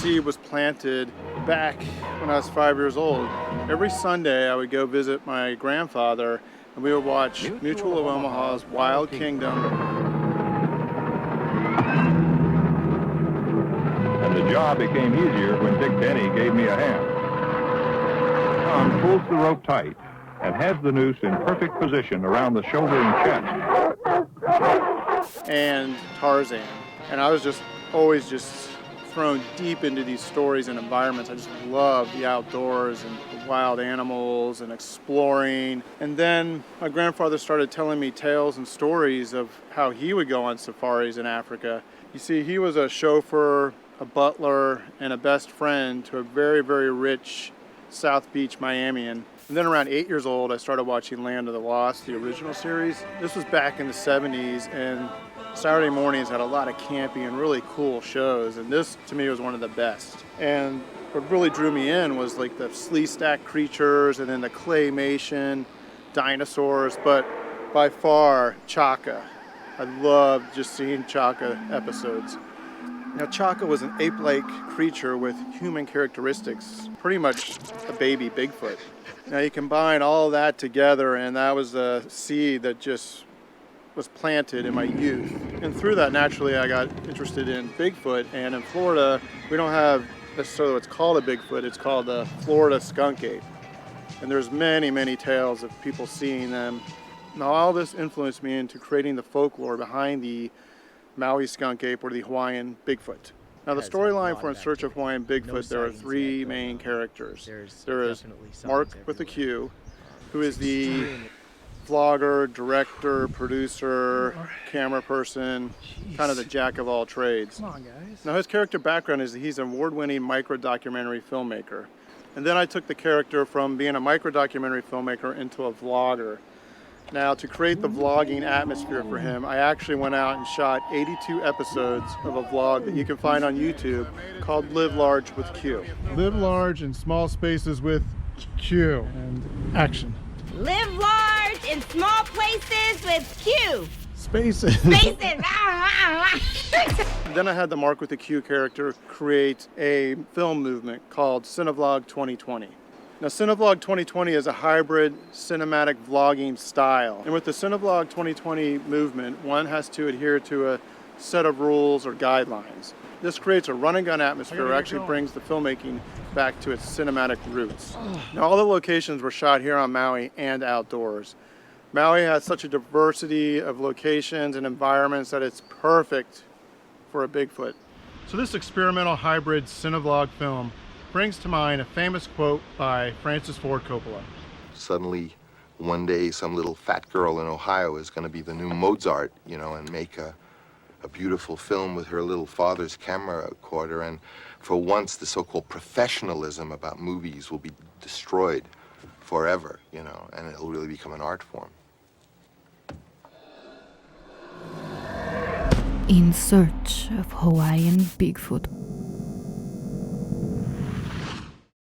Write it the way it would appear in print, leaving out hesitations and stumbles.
seed was planted back when I was 5 years old. Every Sunday I would go visit my grandfather and we would watch Mutual of Omaha's Wild Kingdom. And the job became easier when Dick Denny gave me a hand. Tom pulls the rope tight and has the noose in perfect position around the shoulder and chest. And Tarzan. And I was just always thrown deep into these stories and environments. I just love the outdoors and the wild animals and exploring. And then my grandfather started telling me tales and stories of how he would go on safaris in Africa. You see, he was a chauffeur, a butler, and a best friend to a very, very rich South Beach Miamian. And then around 8 years old, I started watching Land of the Lost, the original series. This was back in the 70s, and Saturday mornings had a lot of campy and really cool shows, and this to me was one of the best. And what really drew me in was like the slee stack creatures and then the claymation dinosaurs, but by far Chaka. I loved just seeing Chaka episodes. Now Chaka was an ape-like creature with human characteristics, pretty much a baby Bigfoot. Now you combine all that together, and that was a seed that just was planted in my youth. And through that, naturally, I got interested in Bigfoot. And in Florida, we don't have necessarily what's called a Bigfoot, it's called the Florida Skunk Ape. And there's many, many tales of people seeing them. Now all this influenced me into creating the folklore behind the Maui Skunk Ape or the Hawaiian Bigfoot. Now the storyline for In Search of Hawaiian Bigfoot, there are three main characters. There is marQ with a Q, who is the vlogger, director, producer, camera person, kind of the jack of all trades. Come on, guys. Now his character background is that he's an award-winning micro-documentary filmmaker. And then I took the character from being a micro-documentary filmmaker into a vlogger. Now to create the vlogging atmosphere for him, I actually went out and shot 82 episodes of a vlog that you can find on YouTube called Live Large with Q. Live large in small spaces with Q. And action. Live large in small places with Q. Spaces. Spaces. Then I had the marQ with the Q character create a film movement called cine-vlog 2020. Now cine-vlog 2020 is a hybrid cinematic vlogging style. And with the cine-vlog 2020 movement, one has to adhere to a set of rules or guidelines. This creates a run and gun atmosphere, actually brings the filmmaking back to its cinematic roots. Now all the locations were shot here on Maui and outdoors. Maui has such a diversity of locations and environments that it's perfect for a Bigfoot. So this experimental hybrid cine-vlog film brings to mind a famous quote by Francis Ford Coppola. Suddenly, one day, some little fat girl in Ohio is going to be the new Mozart, you know, and make a beautiful film with her little father's camera recorder, and for once the so-called professionalism about movies will be destroyed forever, you know, and it'll really become an art form. In Search of Hawaiian Bigfoot